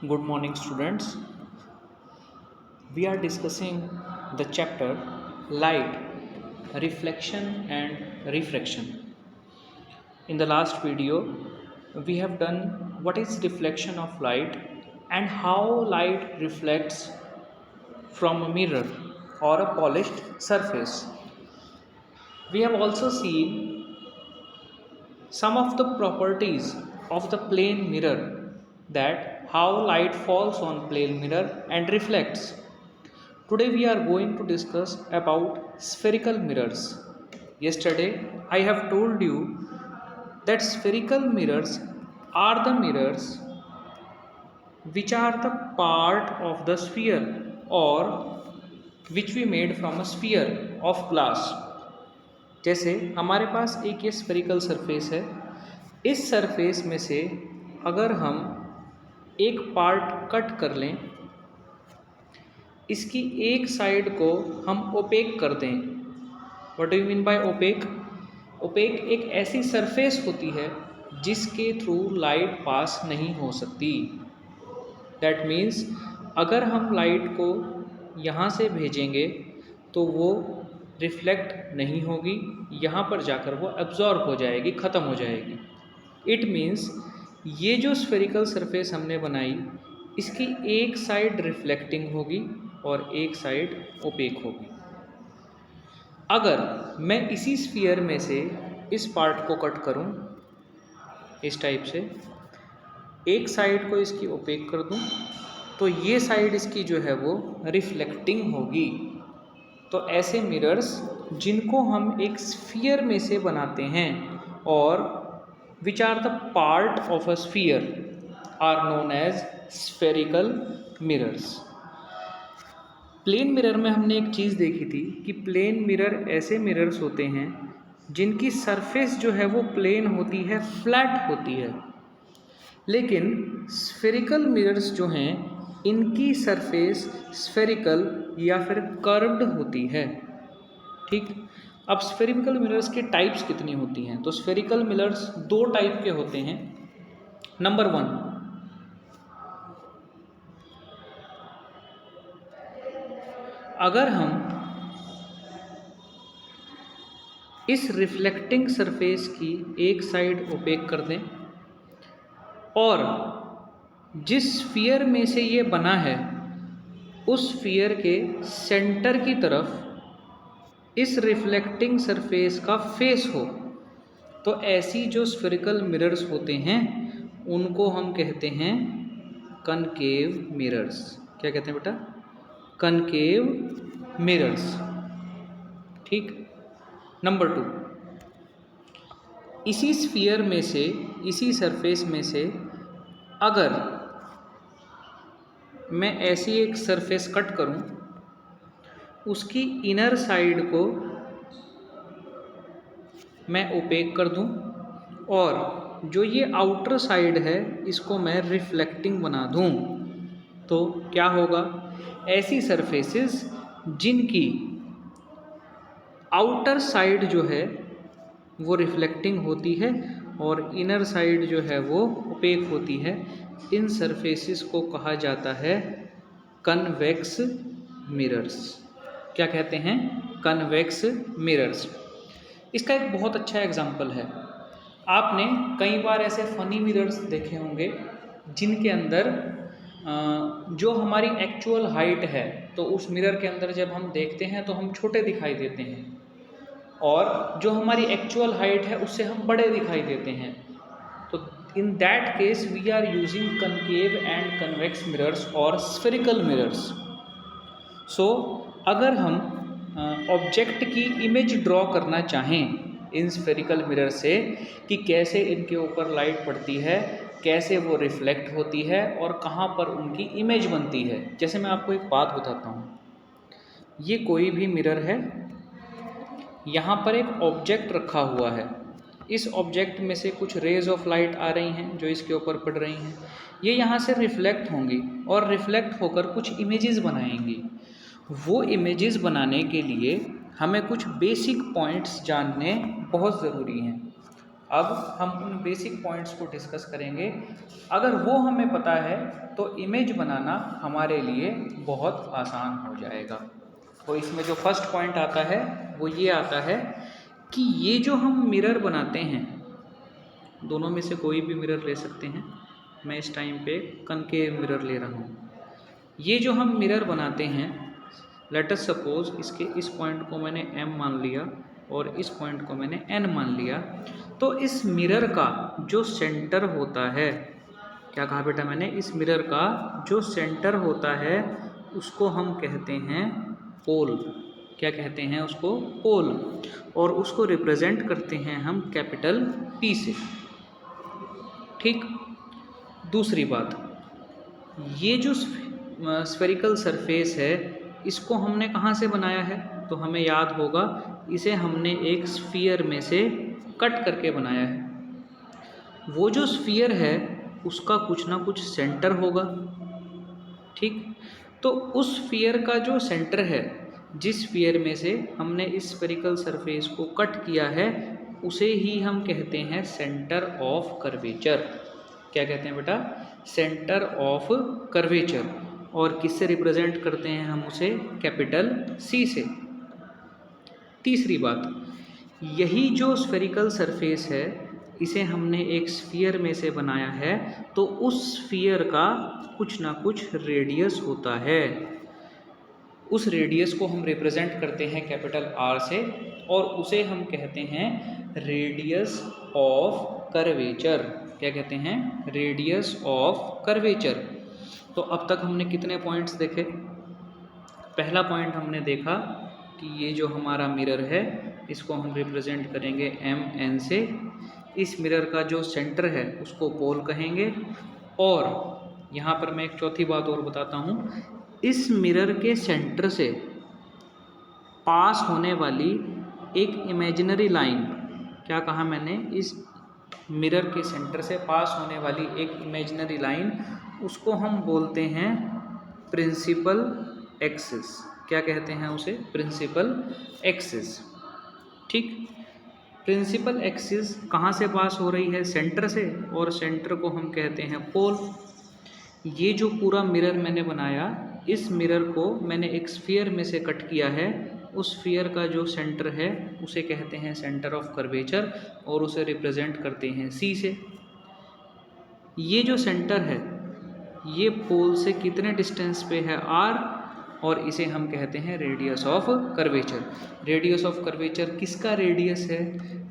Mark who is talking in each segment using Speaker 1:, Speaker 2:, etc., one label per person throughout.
Speaker 1: Good morning, students. We are discussing the chapter Light, Reflection and Refraction. In the last video, we have done what is reflection of light and how light reflects from a mirror or a polished surface. We have also seen some of the properties of the plane mirror, that how light falls on plane mirror and reflects. Today we are going to discuss about spherical mirrors. Yesterday I have told you that spherical mirrors are the mirrors which are the part of the sphere or which we made from a sphere of glass. जैसे हमारे पास एक ये spherical surface है, इस surface में से अगर हम एक पार्ट कट कर लें, इसकी एक साइड को हम ओपेक कर दें। What do you mean by opaque? Opaque एक ऐसी सरफेस होती है जिसके थ्रू लाइट पास नहीं हो सकती। दैट मीन्स अगर हम लाइट को यहाँ से भेजेंगे तो वो रिफ्लेक्ट नहीं होगी, यहाँ पर जाकर वो एब्जॉर्ब हो जाएगी, ख़त्म हो जाएगी। इट मीन्स ये जो स्फेरिकल सरफेस हमने बनाई, इसकी एक साइड रिफ्लेक्टिंग होगी और एक साइड ओपेक होगी। अगर मैं इसी स्फीयर में से इस पार्ट को कट करूं इस टाइप से, एक साइड को इसकी ओपेक कर दूं, तो ये साइड इसकी जो है वो रिफ्लेक्टिंग होगी। तो ऐसे मिरर्स जिनको हम एक स्फीयर में से बनाते हैं और which are the part of a sphere are known as spherical mirrors. Plane mirror में हमने एक चीज़ देखी थी कि प्लेन मिरर ऐसे मिरर्स होते हैं जिनकी सरफेस जो है वो प्लेन होती है, फ्लैट होती है। लेकिन स्फेरिकल मिरर्स जो हैं, इनकी सरफेस स्फेरिकल या फिर कर्व्ड होती है। ठीक, अब स्फेरिकल मिरर्स के टाइप्स कितनी होती हैं? तो स्फेरिकल मिरर्स दो टाइप के होते हैं। नंबर 1, अगर हम इस रिफ्लेक्टिंग सरफेस की एक साइड ओपेक कर दें और जिस स्फीयर में से ये बना है उस स्फीयर के सेंटर की तरफ इस रिफ्लेक्टिंग सरफेस का फेस हो, तो ऐसी जो स्फेरिकल मिरर्स होते हैं उनको हम कहते हैं कनकेव मिरर्स। क्या कहते हैं बेटा? Concave mirrors. ठीक। नंबर 2, इसी स्फीयर में से, इसी सरफेस में से अगर मैं ऐसी एक सरफेस कट करूं, उसकी इनर साइड को मैं ओपेक कर दूं और जो ये आउटर साइड है इसको मैं रिफ्लेक्टिंग बना दूं, तो क्या होगा? ऐसी सरफेसेस जिनकी आउटर साइड जो है वो रिफ्लेक्टिंग होती है और इनर साइड जो है वो ओपेक होती है, इन सरफेसेस को कहा जाता है कन्वेक्स मिरर्स। क्या कहते हैं? Convex mirrors. इसका एक बहुत अच्छा एग्जाम्पल है, आपने कई बार ऐसे फनी मिरर्स देखे होंगे जिनके अंदर जो हमारी एक्चुअल हाइट है, तो उस मिरर के अंदर जब हम देखते हैं तो हम छोटे दिखाई देते हैं, और जो हमारी एक्चुअल हाइट है उससे हम बड़े दिखाई देते हैं। तो in that case we are using concave and convex mirrors और स्फेरिकल मिरर्स। सो अगर हम ऑब्जेक्ट की इमेज ड्रॉ करना चाहें इन स्फेरिकल मिरर से कि कैसे इनके ऊपर लाइट पड़ती है, कैसे वो रिफ्लेक्ट होती है और कहाँ पर उनकी इमेज बनती है। जैसे मैं आपको एक बात बताता हूँ, ये कोई भी मिरर है, यहाँ पर एक ऑब्जेक्ट रखा हुआ है, इस ऑब्जेक्ट में से कुछ रेज ऑफ लाइट आ रही हैं जो इसके ऊपर पड़ रही हैं, ये यहाँ से रिफ्लेक्ट होंगी और रिफ्लेक्ट होकर कुछ इमेजेस बनाएंगी। वो इमेजेस बनाने के लिए हमें कुछ बेसिक पॉइंट्स जानने बहुत ज़रूरी हैं। अब हम उन बेसिक पॉइंट्स को डिस्कस करेंगे। अगर वो हमें पता है तो इमेज बनाना हमारे लिए बहुत आसान हो जाएगा। तो इसमें जो फर्स्ट पॉइंट आता है वो ये आता है कि ये जो हम मिरर बनाते हैं, दोनों में से कोई भी मिरर ले सकते हैं, मैं इस टाइम पे कनकेव मिरर ले रहा हूँ। ये जो हम मिरर बनाते हैं, लेट अस सपोज इसके इस पॉइंट को मैंने M मान लिया और इस पॉइंट को मैंने N मान लिया, तो इस मिरर का जो सेंटर होता है, क्या कहा बेटा मैंने, इस मिरर का जो सेंटर होता है उसको हम कहते हैं पोल। क्या कहते हैं उसको? पोल। और उसको रिप्रेजेंट करते हैं हम कैपिटल P से। ठीक। दूसरी बात, ये जो स्फेरिकल सरफेस है इसको हमने कहाँ से बनाया है? तो हमें याद होगा इसे हमने एक स्फीयर में से कट करके बनाया है। वो जो स्फीयर है उसका कुछ ना कुछ सेंटर होगा। ठीक। तो उस स्फीयर का जो सेंटर है, जिस स्फीयर में से हमने इस स्फेरिकल सरफेस को कट किया है, उसे ही हम कहते हैं सेंटर ऑफ कर्वेचर। क्या कहते हैं बेटा? Centre of curvature. और किससे रिप्रेजेंट करते हैं हम उसे? कैपिटल C से। तीसरी बात, यही जो स्फेरिकल सरफेस है इसे हमने एक स्फीयर में से बनाया है, तो उस स्फीयर का कुछ ना कुछ रेडियस होता है। उस रेडियस को हम रिप्रेजेंट करते हैं कैपिटल R से और उसे हम कहते हैं रेडियस ऑफ कर्वेचर। क्या कहते हैं? Radius of curvature. तो अब तक हमने कितने पॉइंट्स देखे? पहला पॉइंट हमने देखा कि ये जो हमारा मिरर है इसको हम रिप्रेजेंट करेंगे MN से। इस मिरर का जो सेंटर है उसको पोल कहेंगे। और यहाँ पर मैं एक चौथी बात और बताता हूँ, इस मिरर के सेंटर से पास होने वाली एक इमेजिनरी लाइन, क्या कहा मैंने? इस मिरर के सेंटर से पास होने वाली एक इमेजिनरी लाइन, उसको हम बोलते हैं प्रिंसिपल एक्सिस। क्या कहते हैं उसे? Principal axis. ठीक। प्रिंसिपल एक्सिस कहाँ से पास हो रही है? सेंटर से, और सेंटर को हम कहते हैं पोल। ये जो पूरा मिरर मैंने बनाया, इस मिरर को मैंने एक स्फीयर में से कट किया है। उस स्फीयर का जो सेंटर है उसे कहते हैं सेंटर ऑफ कर्वेचर और उसे रिप्रेजेंट करते हैं C से। ये जो सेंटर है ये पोल से कितने डिस्टेंस पे है? R। और इसे हम कहते हैं radius of curvature. Radius of curvature किसका रेडियस है?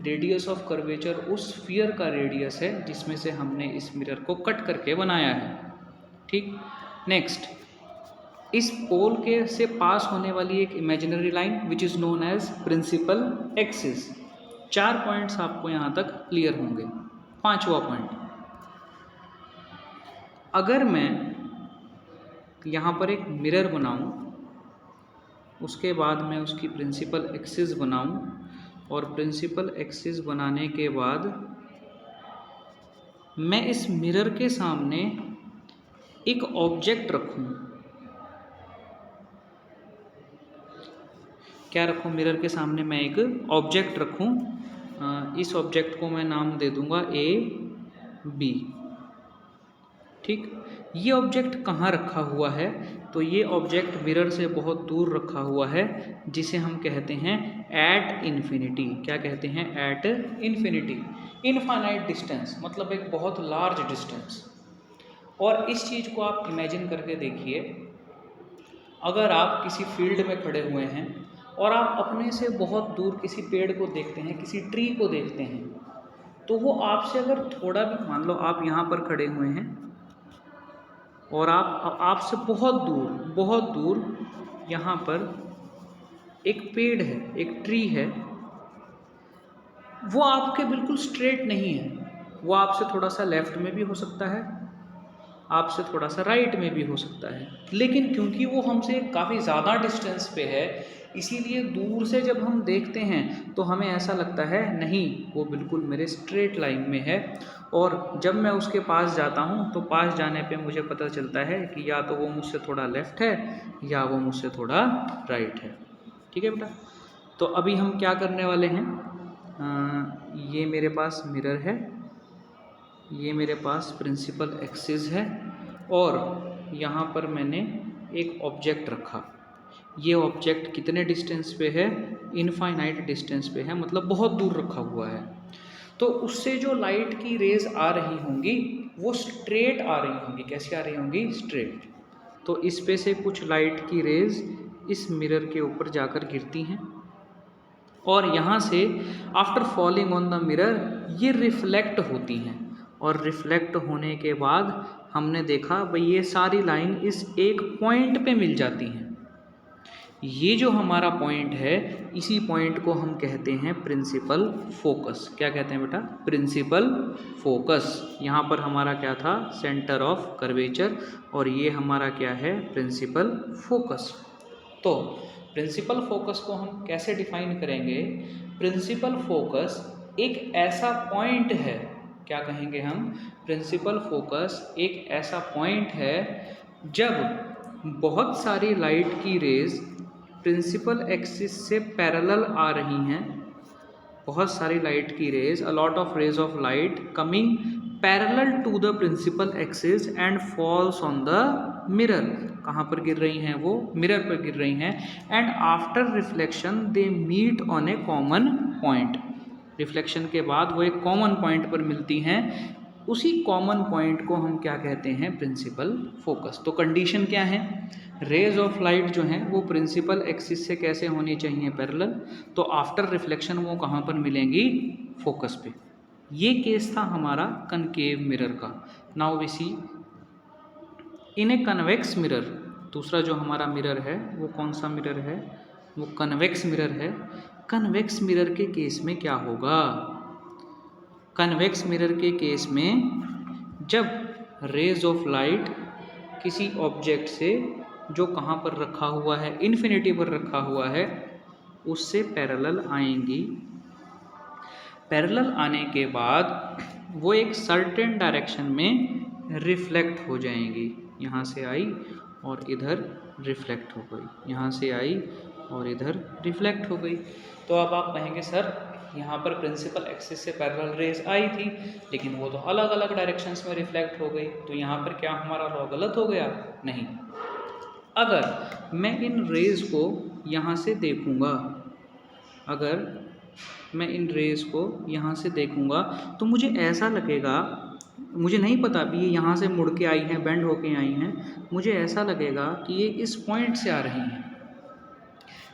Speaker 1: रेडियस ऑफ कर्वेचर उस स्फीयर का रेडियस है जिसमें से हमने इस मिरर को कट करके बनाया है। ठीक। नेक्स्ट, इस पोल के से पास होने वाली एक imaginary line which is known as principal axis. 4 points आपको यहाँ तक क्लियर होंगे। 5वां पॉइंट, अगर मैं यहाँ पर एक मिरर बनाऊँ, उसके बाद मैं उसकी प्रिंसिपल एक्सिस बनाऊँ, और प्रिंसिपल एक्सिस बनाने के बाद मैं इस मिरर के सामने एक ऑब्जेक्ट रखूँ। क्या रखूँ? मिरर के सामने मैं एक ऑब्जेक्ट रखूँ। इस ऑब्जेक्ट को मैं नाम दे दूँगा AB। ठीक। ये ऑब्जेक्ट कहाँ रखा हुआ है? तो ये ऑब्जेक्ट मिरर से बहुत दूर रखा हुआ है, जिसे हम कहते हैं एट इन्फिनिटी। क्या कहते हैं? At infinity. इनफाइनाइट डिस्टेंस, मतलब एक बहुत लार्ज डिस्टेंस। और इस चीज़ को आप इमेजिन करके देखिए, अगर आप किसी फील्ड में खड़े हुए हैं और आप अपने से बहुत दूर किसी पेड़ को देखते हैं, किसी ट्री को देखते हैं, तो वो आपसे अगर थोड़ा भी, मान लो आप यहाँ पर खड़े हुए हैं और आपसे बहुत दूर यहाँ पर एक पेड़ है, एक ट्री है, वो आपके बिल्कुल स्ट्रेट नहीं है। वो आपसे थोड़ा सा लेफ्ट में भी हो सकता है, आपसे थोड़ा सा राइट में भी हो सकता है, लेकिन क्योंकि वो हमसे काफ़ी ज़्यादा डिस्टेंस पे है, इसीलिए दूर से जब हम देखते हैं तो हमें ऐसा लगता है नहीं, वो बिल्कुल मेरे स्ट्रेट लाइन में है। और जब मैं उसके पास जाता हूँ तो पास जाने पे मुझे पता चलता है कि या तो वो मुझसे थोड़ा लेफ़्ट है या वो मुझसे थोड़ा राइट है। ठीक है बेटा। तो अभी हम क्या करने वाले हैं? ये मेरे पास मिरर है, ये मेरे पास प्रिंसिपल एक्सिस है और यहाँ पर मैंने एक ऑब्जेक्ट रखा। ये ऑब्जेक्ट कितने डिस्टेंस पे है? इनफाइनाइट डिस्टेंस पे है, मतलब बहुत दूर रखा हुआ है। तो उससे जो लाइट की रेज आ रही होंगी वो स्ट्रेट आ रही होंगी। कैसी आ रही होंगी? स्ट्रेट। तो इस पे से कुछ लाइट की रेज इस मिरर के ऊपर जाकर गिरती हैं और यहाँ से after falling on the mirror ये रिफ्लेक्ट होती हैं और रिफ्लेक्ट होने के बाद हमने देखा भाई ये सारी लाइन इस एक पॉइंट पे मिल जाती हैं। ये जो हमारा पॉइंट है, इसी पॉइंट को हम कहते हैं प्रिंसिपल फोकस। क्या कहते हैं बेटा? Principal focus. यहाँ पर हमारा क्या था? सेंटर ऑफ कर्वेचर, और ये हमारा क्या है? Principal focus. तो प्रिंसिपल फोकस को हम कैसे डिफाइन करेंगे? प्रिंसिपल फोकस एक ऐसा पॉइंट है, क्या कहेंगे हम? प्रिंसिपल फोकस एक ऐसा पॉइंट है जब बहुत सारी लाइट की रेज प्रिंसिपल एक्सिस से पैरेलल आ रही हैं। बहुत सारी लाइट की rays, a lot of rays of light coming parallel to the principal axis and falls on the mirror. कहाँ पर गिर रही हैं वो? मिरर पर गिर रही हैं। And after reflection they meet on a common point. Reflection के बाद वो एक कॉमन पॉइंट पर मिलती हैं। उसी कॉमन पॉइंट को हम क्या कहते हैं? Principal focus. तो कंडीशन क्या है? रेज ऑफ लाइट जो हैं वो प्रिंसिपल एक्सिस से कैसे होनी चाहिए? पैरेलल। तो आफ्टर रिफ्लेक्शन वो कहाँ पर मिलेंगी? फोकस पे। ये केस था हमारा कनकेव मिरर का। Now we see in a convex mirror. दूसरा जो हमारा मिरर है वो कौन सा मिरर है? वो कन्वेक्स मिरर है। कन्वेक्स मिरर के केस में क्या होगा? कन्वेक्स मिरर के केस में जब रेज ऑफ लाइट किसी ऑब्जेक्ट से जो कहाँ पर रखा हुआ है? इन्फिनिटी पर रखा हुआ है, उससे पैरेलल आएंगी। पैरेलल आने के बाद वो एक सर्टेन डायरेक्शन में रिफ्लेक्ट हो जाएंगी। यहाँ से आई और इधर रिफ्लेक्ट हो गई, यहाँ से आई और इधर रिफ्लेक्ट हो गई। तो अब आप कहेंगे सर यहाँ पर प्रिंसिपल एक्सिस से पैरेलल रेज आई थी लेकिन वो तो अलग अलग डायरेक्शंस में रिफ्लेक्ट हो गई, तो यहाँ पर क्या हमारा लॉ गलत हो गया? नहीं। अगर मैं इन रेज को यहाँ से देखूँगा, अगर मैं इन रेज को यहाँ से देखूँगा तो मुझे ऐसा लगेगा, मुझे नहीं पता अभी ये यहाँ से मुड़ के आई हैं, बेंड होके आई हैं, मुझे ऐसा लगेगा कि ये इस पॉइंट से आ रही हैं।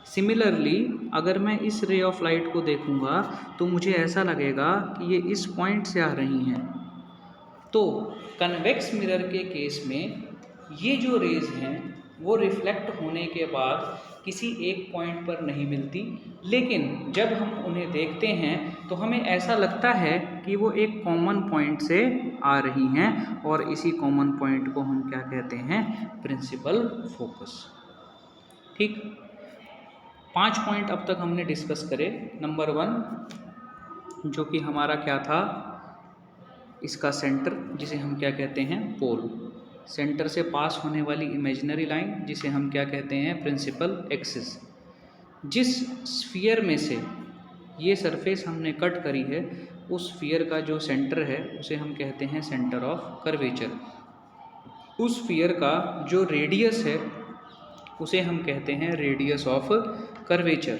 Speaker 1: सिमिलरली अगर मैं इस रे ऑफ लाइट को देखूँगा तो मुझे ऐसा लगेगा कि ये इस पॉइंट से आ रही हैं। तो कन्वेक्स मिरर के केस में ये जो रेज हैं वो रिफ्लेक्ट होने के बाद किसी एक पॉइंट पर नहीं मिलती, लेकिन जब हम उन्हें देखते हैं तो हमें ऐसा लगता है कि वो एक कॉमन पॉइंट से आ रही हैं और इसी कॉमन पॉइंट को हम क्या कहते हैं? Principal focus. ठीक, 5 पॉइंट अब तक हमने डिस्कस करे। नंबर 1 जो कि हमारा क्या था? इसका सेंटर, जिसे हम क्या कहते हैं? पोल। सेंटर से पास होने वाली इमेजिनरी लाइन, जिसे हम क्या कहते हैं? Principal axis. जिस स्फीयर में से ये सरफेस हमने कट करी है उस स्फीयर का जो सेंटर है उसे हम कहते हैं सेंटर ऑफ कर्वेचर। उस स्फीयर का जो रेडियस है उसे हम कहते हैं रेडियस ऑफ कर्वेचर।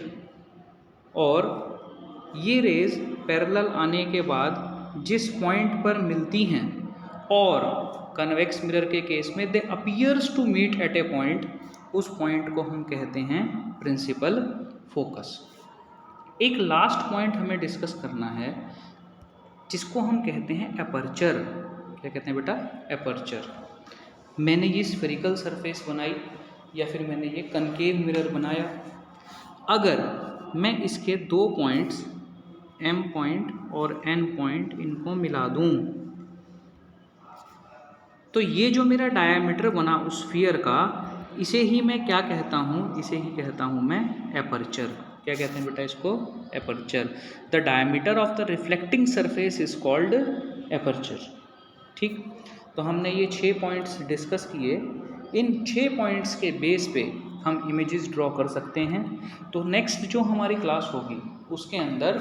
Speaker 1: और ये रेज पैरेलल आने के बाद जिस पॉइंट पर मिलती हैं, और कन्वेक्स मिरर के केस में they appears to meet at a point, उस पॉइंट को हम कहते हैं प्रिंसिपल फोकस। एक लास्ट पॉइंट हमें डिस्कस करना है जिसको हम कहते हैं एपर्चर। क्या कहते हैं बेटा? एपर्चर। मैंने ये स्फेरिकल सरफेस बनाई या फिर मैंने ये कनकेव मिरर बनाया, अगर मैं इसके 2 पॉइंट्स M पॉइंट और N पॉइंट इनको मिला दूं तो ये जो मेरा डायामीटर बना उस स्फीयर का, इसे ही मैं क्या कहता हूँ? इसे ही कहता हूँ मैं एपर्चर। क्या कहते हैं बेटा इसको? Aperture. The diameter of the reflecting surface is called aperture. ठीक, तो हमने ये 6 पॉइंट्स डिस्कस किए। इन 6 पॉइंट्स के बेस पे हम इमेजेस ड्रॉ कर सकते हैं। तो नेक्स्ट जो हमारी क्लास होगी उसके अंदर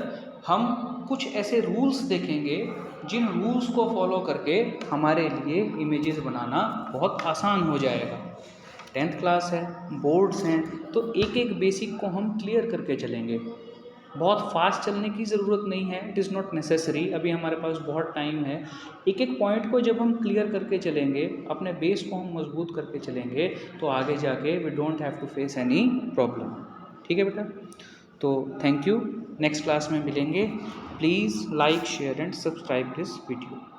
Speaker 1: हम कुछ ऐसे रूल्स देखेंगे जिन रूल्स को फॉलो करके हमारे लिए इमेजेस बनाना बहुत आसान हो जाएगा। 10th क्लास है, बोर्ड्स हैं, तो एक एक बेसिक को हम क्लियर करके चलेंगे। बहुत फास्ट चलने की ज़रूरत नहीं है, इट इज़ नॉट नेसेसरी। अभी हमारे पास बहुत टाइम है। एक एक पॉइंट को जब हम क्लियर करके चलेंगे, अपने बेस को हम मजबूत करके चलेंगे, तो आगे जाके we don't have to face any problem. ठीक है बेटा, तो थैंक यू। नेक्स्ट क्लास में मिलेंगे। Please like, share and subscribe this video.